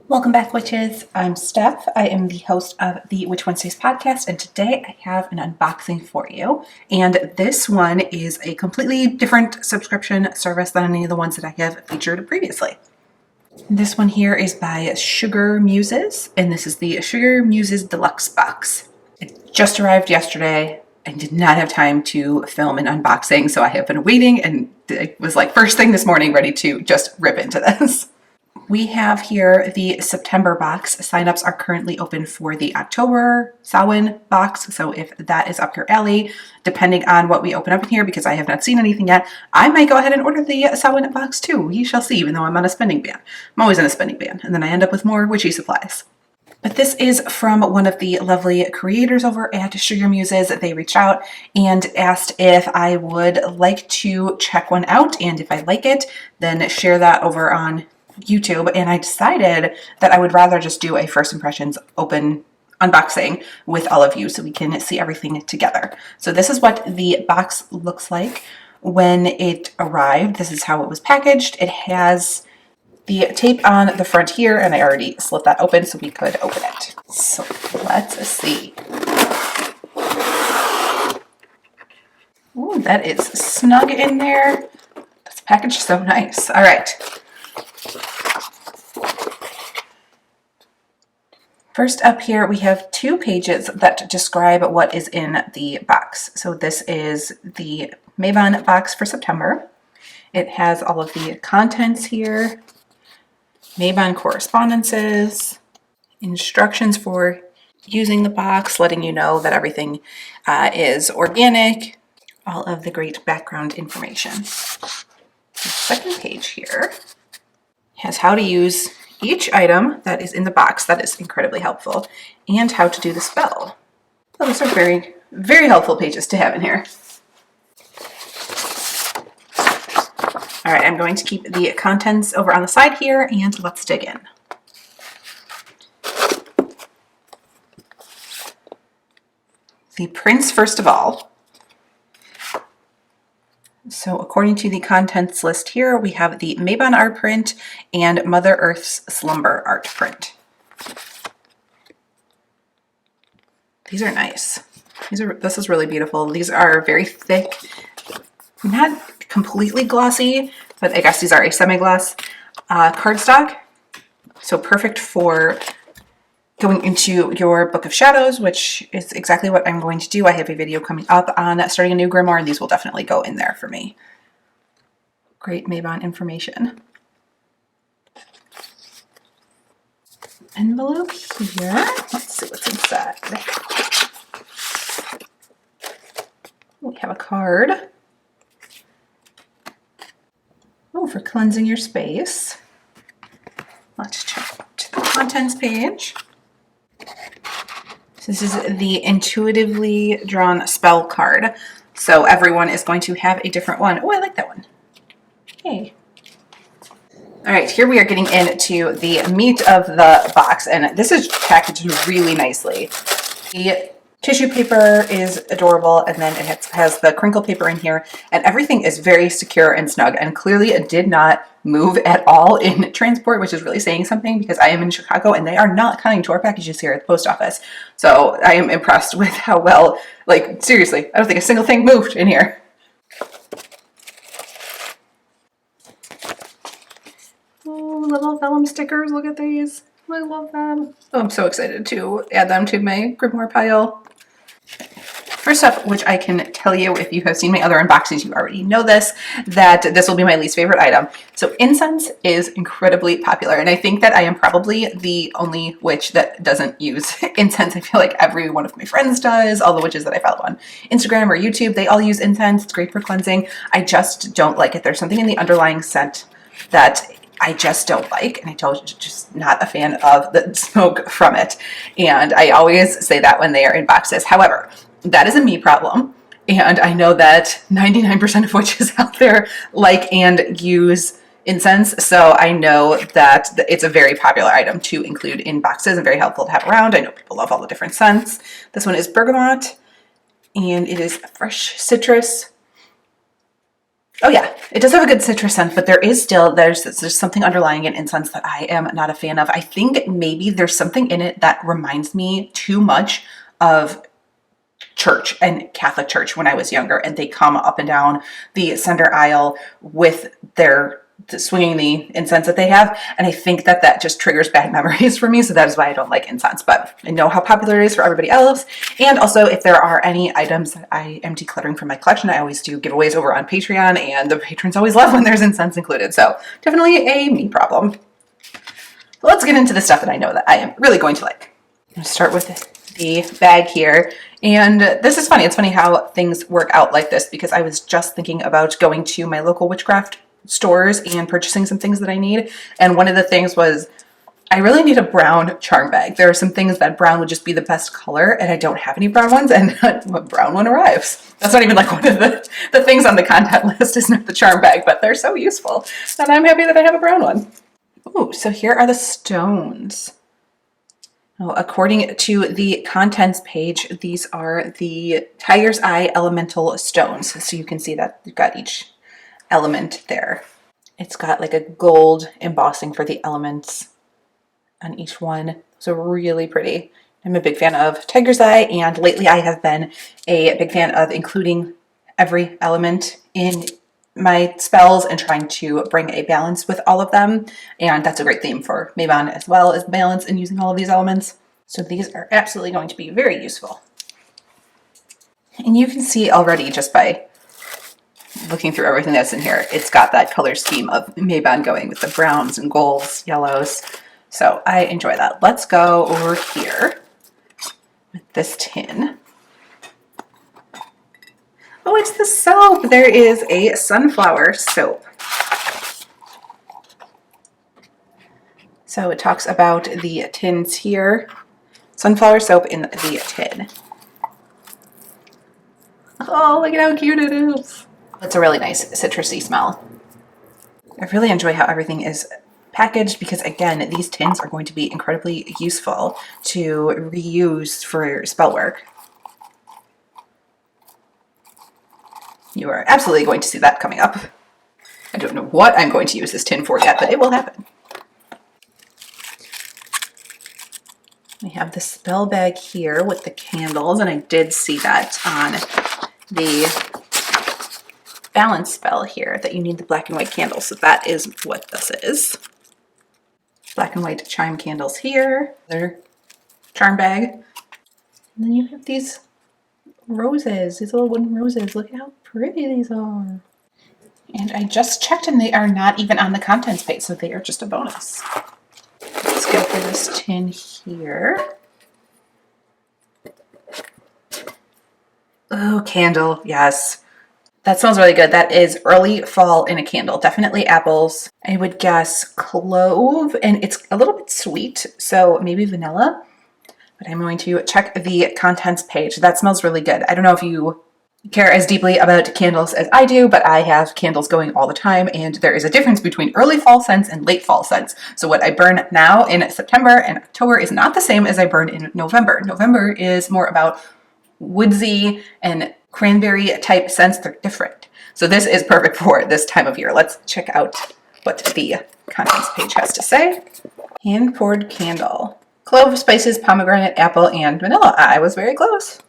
Welcome back, witches. I'm Steph. I am the host of the Witch Wednesdays podcast, and today I have an unboxing for you. And this one is a completely different subscription service than any of the ones that I have featured previously. This one here is by SugarMuses, and this is the SugarMuses Deluxe box. It just arrived yesterday. I did not have time to film an unboxing, so I have been waiting, and it was like first thing this morning, ready to just rip into this. We have here the September box. Signups are currently open for the October Samhain box. So if that is up your alley, depending on what we open up in here, because I have not seen anything yet, I might go ahead and order the Samhain box too. We shall see, even though I'm on a spending ban. I'm always on a spending ban, and then I end up with more witchy supplies. But this is from one of the lovely creators over at SugarMuses. They reached out and asked if I would like to check one out, and if I like it, then share that over on YouTube. And I decided that I would rather just do a first impressions open unboxing with all of you so we can see everything together. So this is what the box looks like when it arrived. This is how it was packaged. It has the tape on the front here, and I already slit that open so we could open it. So let's see. Ooh, that is snug in there. That's packaged so nice. All right. First up here, we have two pages that describe what is in the box. So this is the Mabon box for September. It has all of the contents here, Mabon correspondences, instructions for using the box, letting you know that everything is organic, all of the great background information. The second page here has how to use each item that is in the box. That is incredibly helpful, and how to do the spell. So those are very, very helpful pages to have in here. All right, I'm going to keep the contents over on the side here, and let's dig in. The prints, first of all. So according to the contents list here, we have the Mabon art print and Mother Earth's Slumber art print. These are nice. This is really beautiful. These are very thick, not completely glossy, but I guess these are a semi-gloss cardstock. So perfect for going into your Book of Shadows, which is exactly what I'm going to do. I have a video coming up on starting a new grimoire, and these will definitely go in there for me. Great Mabon information. Envelope here. Let's see what's inside. We have a card. Oh, for cleansing your space. Let's check out the contents page. This is the intuitively drawn spell card. So everyone is going to have a different one. Oh, I like that one. Hey. All right, here we are getting into the meat of the box, and this is packaged really nicely. The tissue paper is adorable, and then it has the crinkle paper in here, and everything is very secure and snug, and clearly it did not move at all in transport, which is really saying something, because I am in Chicago and they are not coming to our packages here at the post office. So I am impressed with how well, like, seriously, I don't think a single thing moved in here. Oh, little vellum stickers, look at these. I love them. Oh, I'm so excited to add them to my grimoire pile. First up, which I can tell you, if you have seen my other unboxings, you already know this, that this will be my least favorite item. So incense is incredibly popular, and I think that I am probably the only witch that doesn't use incense. I feel like every one of my friends does. All the witches that I follow on Instagram or YouTube, they all use incense. It's great for cleansing. I just don't like it. There's something in the underlying scent that I just don't like, and I told you, just not a fan of the smoke from it. And I always say that when they are in boxes. However, that is a me problem, and I know that 99% of witches out there like and use incense, so I know that it's a very popular item to include in boxes and very helpful to have around. I know people love all the different scents. This one is bergamot, and it is fresh citrus. Oh yeah, it does have a good citrus scent, but there's something underlying in incense that I am not a fan of. I think maybe there's something in it that reminds me too much of church and Catholic church when I was younger, and they come up and down the center aisle with their swinging the incense that they have, and I think that that just triggers bad memories for me, so that is why I don't like incense. But I know how popular it is for everybody else, and also if there are any items that I am decluttering from my collection, I always do giveaways over on Patreon, and the patrons always love when there's incense included, so definitely a me problem. So let's get into the stuff that I know that I am really going to like. I'm going to start with the bag here. And this is funny. It's funny how things work out like this, because I was just thinking about going to my local Witchcraft stores and purchasing some things that I need. And one of the things was I really need a brown charm bag. There are some things that brown would just be the best color, and I don't have any brown ones, and a brown one arrives. That's not even like one of the things on the content list is not the charm bag, but they're so useful that I'm happy that I have a brown one. Ooh, so here are the stones. Oh, according to the contents page, these are the Tiger's Eye Elemental Stones. So you can see that you've got each element there. It's got like a gold embossing for the elements on each one. So really pretty. I'm a big fan of Tiger's Eye, and lately I have been a big fan of including every element in my spells and trying to bring a balance with all of them. And that's a great theme for Mabon as well, as balance and using all of these elements. So these are absolutely going to be very useful. And you can see already just by looking through everything that's in here, it's got that color scheme of Mabon going with the browns and golds, yellows. So I enjoy that. Let's go over here with this tin. Oh, it's the soap. There is a sunflower soap. So it talks about the tins here. Sunflower soap in the tin. Oh, look at how cute it is. It's a really nice citrusy smell. I really enjoy how everything is packaged, because again, these tins are going to be incredibly useful to reuse for spell work. You are absolutely going to see that coming up. I don't know what I'm going to use this tin for yet, but it will happen. We have the spell bag here with the candles, and I did see that on the balance spell here that you need the black and white candles, so that is what this is. Black and white chime candles here, their charm bag. And then you have these roses, these little wooden roses. Look at how pretty these are. And I just checked and they are not even on the contents page, so they are just a bonus. Let's go for this tin here. Oh, candle, yes. That smells really good. That is early fall in a candle. Definitely apples. I would guess clove, and it's a little bit sweet, so maybe vanilla. But I'm going to check the contents page. That smells really good. I don't know if you care as deeply about candles as I do, but I have candles going all the time, and there is a difference between early fall scents and late fall scents. So what I burn now in September and October is not the same as I burn in November. November is more about woodsy and cranberry type scents. They're different. So this is perfect for this time of year. Let's check out what the contents page has to say. Hand poured candle. Clove, spices, pomegranate, apple, and vanilla. I was very close.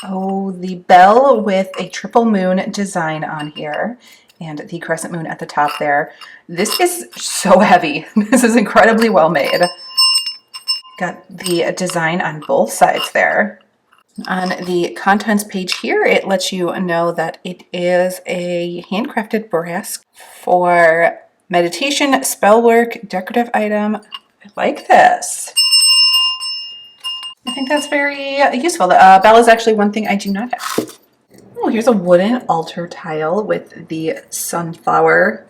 Oh, the bell with a triple moon design on here and the crescent moon at the top there. This is so heavy. This is incredibly well made. Got the design on both sides there. On the contents page here, it lets you know that it is a handcrafted brass for meditation, spell work, decorative item. I like this. I think that's very useful. The bell is actually one thing I do not have. Oh, here's a wooden altar tile with the sunflower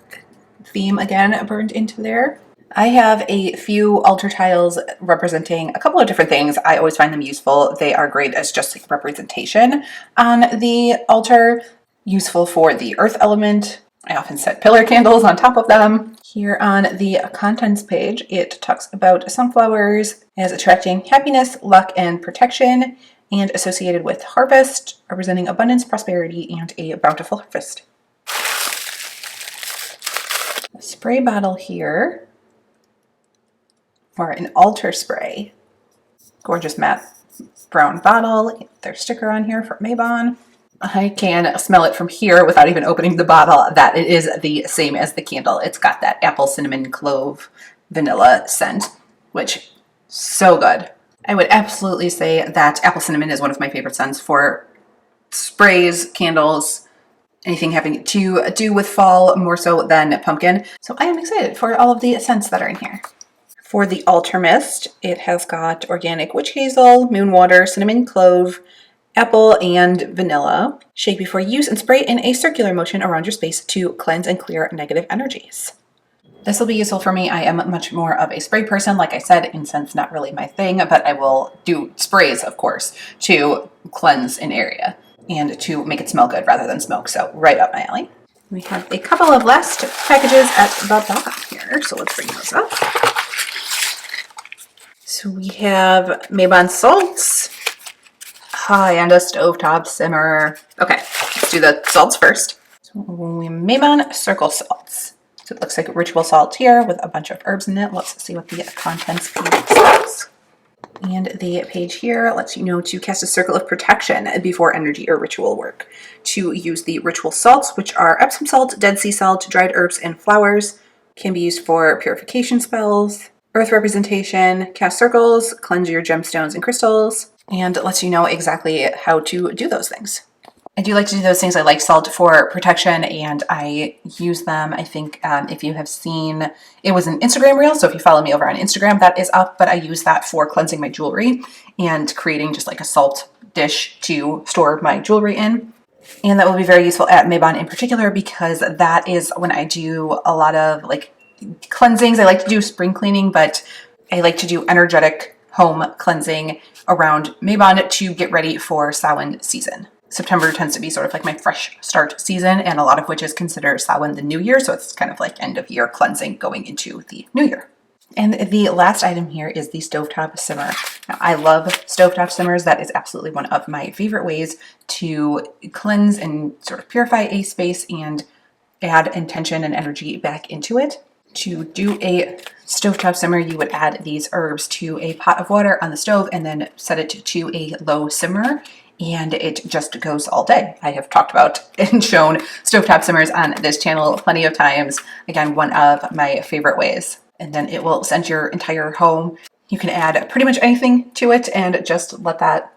theme again burned into there. I have a few altar tiles representing a couple of different things. I always find them useful. They are great as just like representation on the altar, useful for the earth element, I often set pillar candles on top of them. Here on the contents page, it talks about sunflowers as attracting happiness, luck, and protection, and associated with harvest, representing abundance, prosperity, and a bountiful harvest. A spray bottle here for an altar spray. Gorgeous matte brown bottle. Their sticker on here for Mabon. I can smell it from here without even opening the bottle that it is the same as the candle. It's got that apple, cinnamon, clove, vanilla scent, which so good. I would absolutely say that apple cinnamon is one of my favorite scents for sprays, candles, anything having to do with fall more so than pumpkin. So I am excited for all of the scents that are in here. For the altar mist, it has got organic witch hazel, moon water, cinnamon, clove, apple, and vanilla. Shake before use and spray in a circular motion around your space to cleanse and clear negative energies. This will be useful for me. I am much more of a spray person. Like I said, incense not really my thing, but I will do sprays, of course, to cleanse an area and to make it smell good rather than smoke. So right up my alley. We have a couple of last packages at the bottom here, so let's bring those up. So we have Mabon salts. And a Stovetop Simmer. Okay, let's do the salts first. So Mabon circle salts. So it looks like ritual salt here with a bunch of herbs in it. Let's see what the contents page says. And the page here lets you know to cast a circle of protection before energy or ritual work. To use the ritual salts, which are Epsom salt, Dead Sea salt, dried herbs, and flowers. Can be used for purification spells, earth representation, cast circles, cleanse your gemstones and crystals, and lets you know exactly how to do those things. I do like to do those things. I like salt for protection, and I use them. I think if you have seen, it was an Instagram reel, so if you follow me over on Instagram, that is up, but I use that for cleansing my jewelry and creating just like a salt dish to store my jewelry in. And that will be very useful at Mabon in particular, because that is when I do a lot of like cleansings. I like to do spring cleaning, but I like to do energetic home cleansing around Mabon to get ready for Samhain season. September tends to be sort of like my fresh start season, and a lot of witches consider Samhain the new year, so it's kind of like end of year cleansing going into the new year. And the last item here is the Stovetop Simmer. Now, I love Stovetop Simmers. That is absolutely one of my favorite ways to cleanse and sort of purify a space and add intention and energy back into it. To do a stovetop simmer, you would add these herbs to a pot of water on the stove and then set it to a low simmer, and it just goes all day. I have talked about and shown stovetop simmers on this channel plenty of times. Again, one of my favorite ways. And then it will scent your entire home. You can add pretty much anything to it and just let that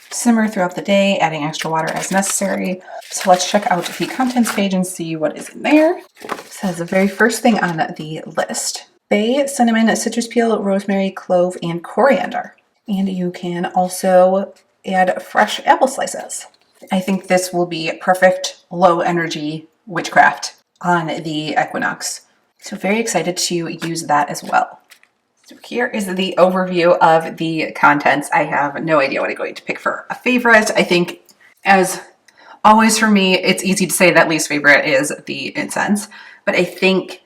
simmer throughout the day, adding extra water as necessary. So let's check out the contents page and see what is in there. It says the very first thing on the list: bay, cinnamon, citrus peel, rosemary, clove, and coriander. And you can also add fresh apple slices. I think this will be perfect low energy witchcraft on the equinox. So very excited to use that as well. So here is the overview of the contents. I have no idea what I'm going to pick for a favorite. I think, as always for me, it's easy to say that least favorite is the incense. But I think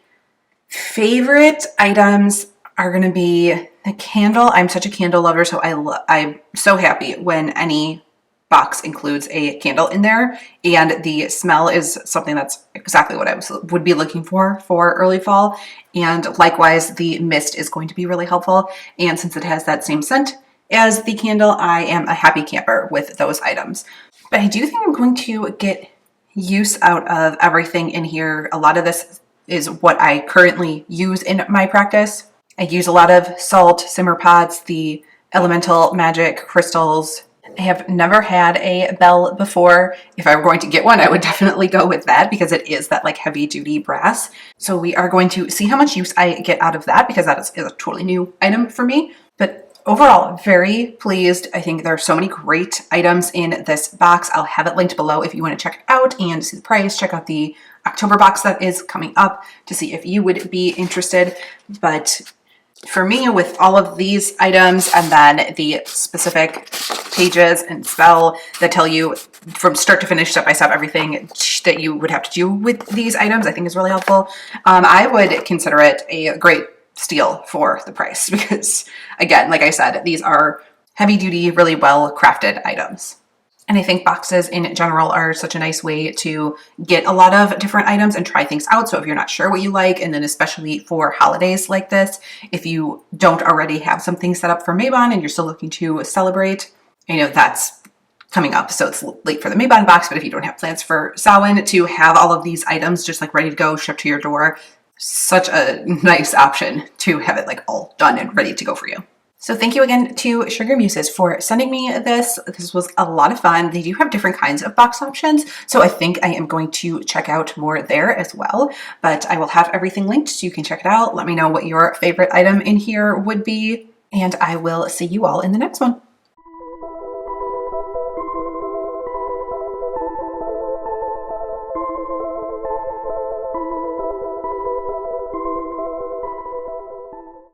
favorite items are going to be the candle. I'm such a candle lover, so I'm so happy when any box includes a candle in there, and the smell is something that's exactly what I would be looking for early fall. And likewise, the mist is going to be really helpful, and since it has that same scent as the candle, I am a happy camper with those items. But I do think I'm going to get use out of everything in here. A lot of this is what I currently use in my practice. I use a lot of salt, simmer pots, the elemental magic crystals. I have never had a bell before. If I were going to get one, I would definitely go with that because it is that like heavy duty brass. So we are going to see how much use I get out of that, because that is a totally new item for me. But overall, very pleased. I think there are so many great items in this box. I'll have it linked below if you want to check it out and see the price. Check out the October box that is coming up to see if you would be interested. But for me, with all of these items and then the specific pages and spell that tell you from start to finish, step by step, everything that you would have to do with these items, I think is really helpful. I would consider it a great steal for the price because, again, like I said, these are heavy duty, really well crafted items. And I think boxes in general are such a nice way to get a lot of different items and try things out. So if you're not sure what you like, and then especially for holidays like this, if you don't already have something set up for Mabon and you're still looking to celebrate, you know, that's coming up. So it's late for the Mabon box, but if you don't have plans for Samhain, to have all of these items just like ready to go, shipped to your door, such a nice option to have it like all done and ready to go for you. So thank you again to SugarMuses for sending me this. This was a lot of fun. They do have different kinds of box options, so I think I am going to check out more there as well. But I will have everything linked so you can check it out. Let me know what your favorite item in here would be, and I will see you all in the next one.